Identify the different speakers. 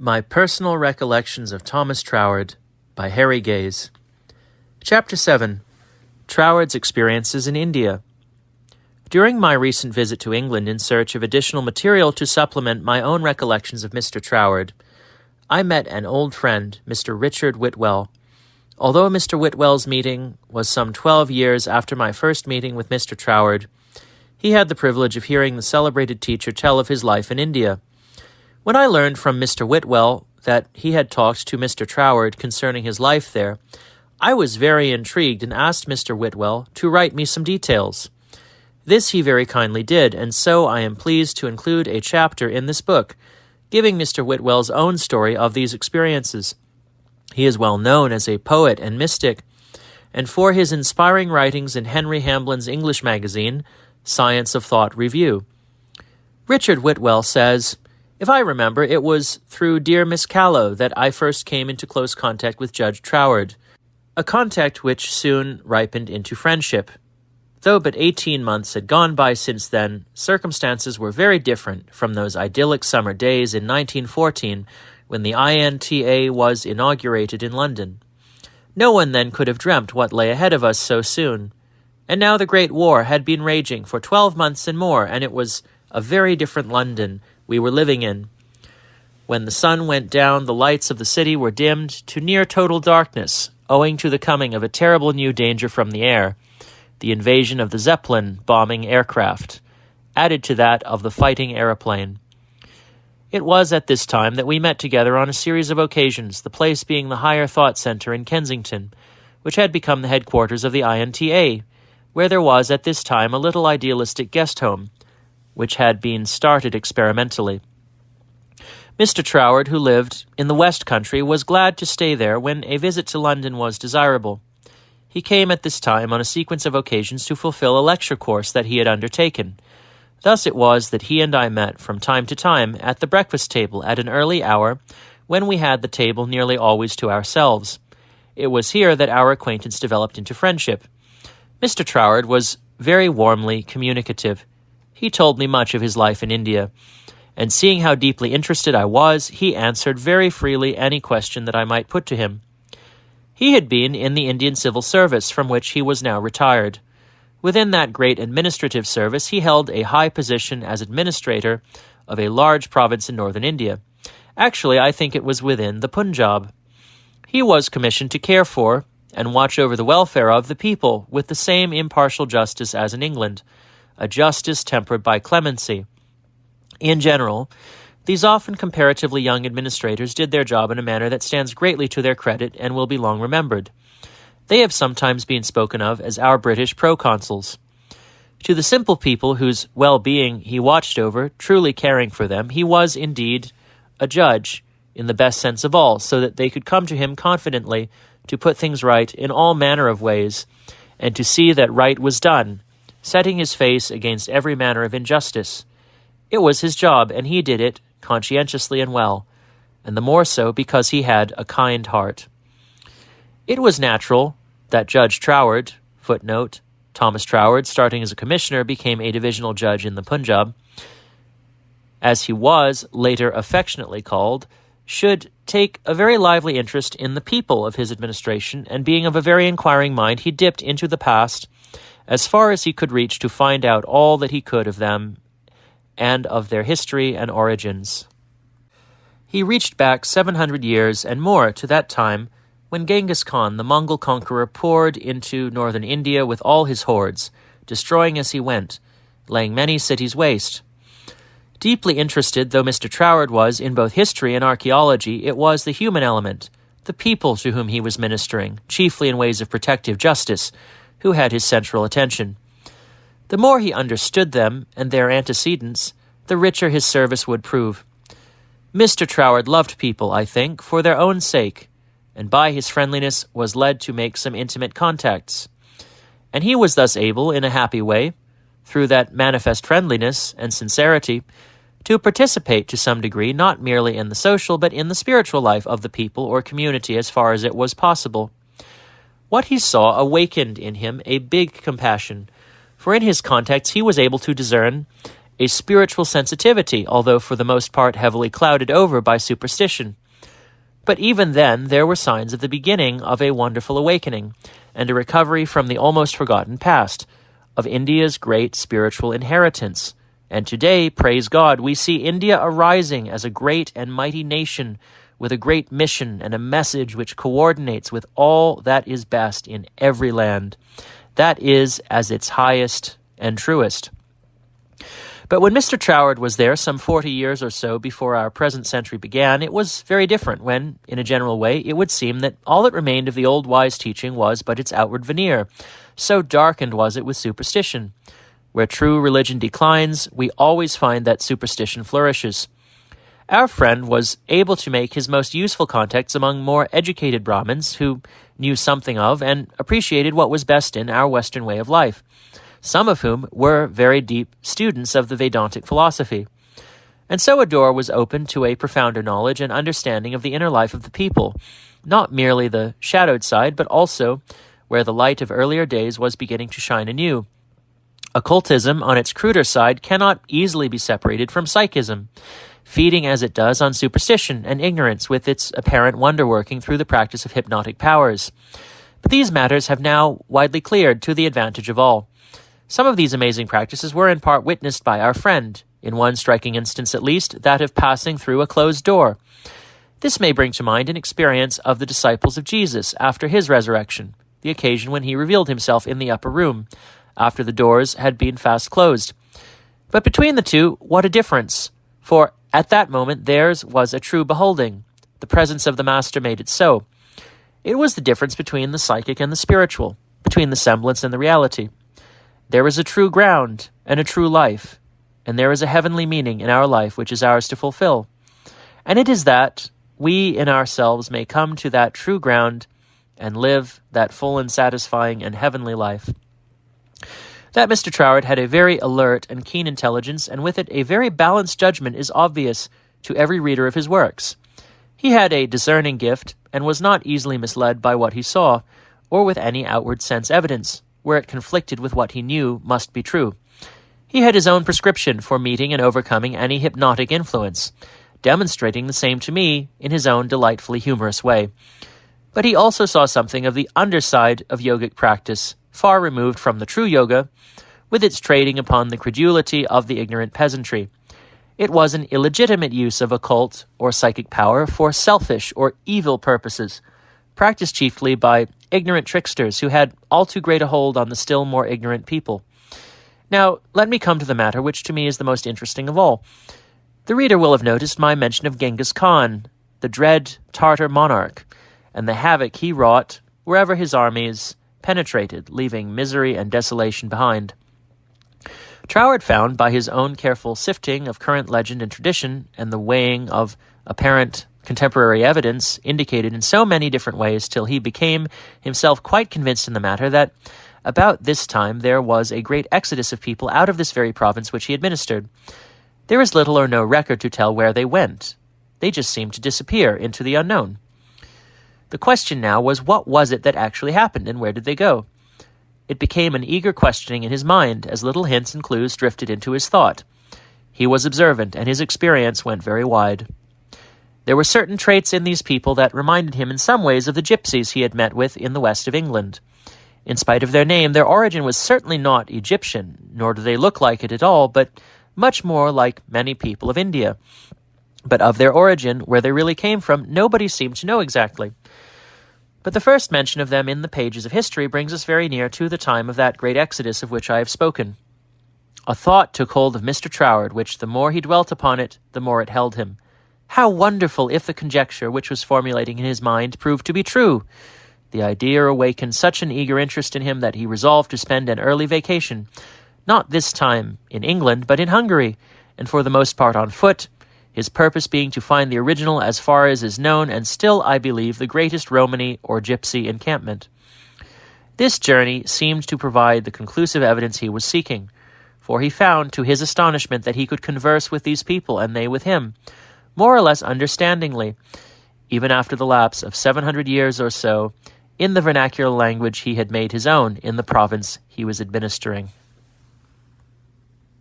Speaker 1: My Personal Recollections of Thomas Troward by Harry Gaze. Chapter 7. Troward's Experiences in India. During my recent visit to England in search of additional material to supplement my own recollections of Mr. Troward, I met an old friend, Mr. Richard Whitwell. Although Mr. Whitwell's meeting was some 12 years after my first meeting with Mr. Troward, he had the privilege of hearing the celebrated teacher tell of his life in India. When I learned from Mr. Whitwell that he had talked to Mr. Troward concerning his life there, I was very intrigued and asked Mr. Whitwell to write me some details. This he very kindly did, and so I am pleased to include a chapter in this book, giving Mr. Whitwell's own story of these experiences. He is well known as a poet and mystic, and for his inspiring writings in Henry Hamblin's English magazine, Science of Thought Review. Richard Whitwell says, "If I remember, it was through dear Miss Callow that I first came into close contact with Judge Troward, a contact which soon ripened into friendship. Though but 18 months had gone by since then, circumstances were very different from those idyllic summer days in 1914 when the INTA was inaugurated in London. No one then could have dreamt what lay ahead of us so soon. And now the Great War had been raging for 12 months and more, and it was a very different London we were living in. When the sun went down, the lights of the city were dimmed to near total darkness, owing to the coming of a terrible new danger from the air, the invasion of the Zeppelin bombing aircraft, added to that of the fighting aeroplane. It was at this time that we met together on a series of occasions, the place being the Higher Thought Centre in Kensington, which had become the headquarters of the INTA, where there was at this time a little idealistic guest home, which had been started experimentally. Mr. Troward, who lived in the West Country, was glad to stay there when a visit to London was desirable. He came at this time on a sequence of occasions to fulfill a lecture course that he had undertaken. Thus it was that he and I met from time to time at the breakfast table at an early hour when we had the table nearly always to ourselves. It was here that our acquaintance developed into friendship. Mr. Troward was very warmly communicative. He told me much of his life in India, and seeing how deeply interested I was, he answered very freely any question that I might put to him. He had been in the Indian Civil Service, from which he was now retired. Within that great administrative service, he held a high position as administrator of a large province in northern India. Actually, I think it was within the Punjab. He was commissioned to care for and watch over the welfare of the people with the same impartial justice as in England, a justice tempered by clemency. In general, these often comparatively young administrators did their job in a manner that stands greatly to their credit and will be long remembered. They have sometimes been spoken of as our British proconsuls. To the simple people whose well-being he watched over, truly caring for them, he was indeed a judge, in the best sense of all, so that they could come to him confidently to put things right in all manner of ways, and to see that right was done, setting his face against every manner of injustice. It was his job, and he did it conscientiously and well, and the more so because he had a kind heart. It was natural that Judge Troward, footnote, Thomas Troward, starting as a commissioner, became a divisional judge in the Punjab, as he was later affectionately called, should take a very lively interest in the people of his administration, and being of a very inquiring mind, he dipped into the past as far as he could reach to find out all that he could of them and of their history and origins. He reached back 700 years and more to that time when Genghis Khan, the Mongol conqueror, poured into northern India with all his hordes, destroying as he went, laying many cities waste. Deeply interested though Mr. Troward was in both history and archaeology, it was the human element, the people to whom he was ministering, chiefly in ways of protective justice, who had his central attention. The more he understood them and their antecedents, the richer his service would prove. Mr. Troward loved people, I think, for their own sake, and by his friendliness was led to make some intimate contacts. And he was thus able, in a happy way, through that manifest friendliness and sincerity, to participate to some degree not merely in the social but in the spiritual life of the people or community as far as it was possible. What he saw awakened in him a big compassion, for in his contacts he was able to discern a spiritual sensitivity, although for the most part heavily clouded over by superstition. But even then, there were signs of the beginning of a wonderful awakening and a recovery from the almost forgotten past, of India's great spiritual inheritance. And today, praise God, we see India arising as a great and mighty nation with a great mission and a message which coordinates with all that is best in every land. That is as its highest and truest. But when Mr. Troward was there some 40 years or so before our present century began, it was very different when, in a general way, it would seem that all that remained of the old wise teaching was but its outward veneer. So darkened was it with superstition. Where true religion declines, we always find that superstition flourishes. Our friend was able to make his most useful contacts among more educated Brahmins who knew something of and appreciated what was best in our Western way of life, some of whom were very deep students of the Vedantic philosophy. And so a door was opened to a profounder knowledge and understanding of the inner life of the people, not merely the shadowed side, but also where the light of earlier days was beginning to shine anew. Occultism, on its cruder side, cannot easily be separated from psychism, feeding as it does on superstition and ignorance with its apparent wonder-working through the practice of hypnotic powers. But these matters have now widely cleared to the advantage of all. Some of these amazing practices were in part witnessed by our friend, in one striking instance at least, that of passing through a closed door. This may bring to mind an experience of the disciples of Jesus after his resurrection, the occasion when he revealed himself in the upper room, after the doors had been fast closed. But between the two, what a difference! For at that moment theirs was a true beholding. The presence of the Master made it so. It was the difference between the psychic and the spiritual, between the semblance and the reality. There is a true ground and a true life, and there is a heavenly meaning in our life which is ours to fulfill. And it is that we in ourselves may come to that true ground and live that full and satisfying and heavenly life. That Mr. Troward had a very alert and keen intelligence, and with it a very balanced judgment, is obvious to every reader of his works. He had a discerning gift, and was not easily misled by what he saw, or with any outward sense evidence, where it conflicted with what he knew must be true. He had his own prescription for meeting and overcoming any hypnotic influence, demonstrating the same to me in his own delightfully humorous way. But he also saw something of the underside of yogic practice, far removed from the true yoga, with its trading upon the credulity of the ignorant peasantry. It was an illegitimate use of occult or psychic power for selfish or evil purposes, practiced chiefly by ignorant tricksters who had all too great a hold on the still more ignorant people. Now, let me come to the matter which to me is the most interesting of all. The reader will have noticed my mention of Genghis Khan, the dread Tartar monarch, and the havoc he wrought wherever his armies penetrated, leaving misery and desolation behind. Troward found, by his own careful sifting of current legend and tradition, and the weighing of apparent contemporary evidence indicated in so many different ways till he became himself quite convinced in the matter, that about this time there was a great exodus of people out of this very province which he administered. There is little or no record to tell where they went. They just seemed to disappear into the unknown. The question now was, what was it that actually happened, and where did they go? It became an eager questioning in his mind as little hints and clues drifted into his thought. He was observant, and his experience went very wide. There were certain traits in these people that reminded him in some ways of the gypsies he had met with in the west of England. In spite of their name, their origin was certainly not Egyptian, nor do they look like it at all, but much more like many people of India. But of their origin, where they really came from, nobody seemed to know exactly. But the first mention of them in the pages of history brings us very near to the time of that great exodus of which I have spoken. A thought took hold of Mr. Troward, which the more he dwelt upon it, the more it held him. How wonderful if the conjecture which was formulating in his mind proved to be true! The idea awakened such an eager interest in him that he resolved to spend an early vacation, not this time in England, but in Hungary, and for the most part on foot, his purpose being to find the original as far as is known, and still, I believe, the greatest Romany or gypsy encampment. This journey seemed to provide the conclusive evidence he was seeking, for he found, to his astonishment, that he could converse with these people, and they with him, more or less understandingly, even after the lapse of 700 years or so, in the vernacular language he had made his own in the province he was administering.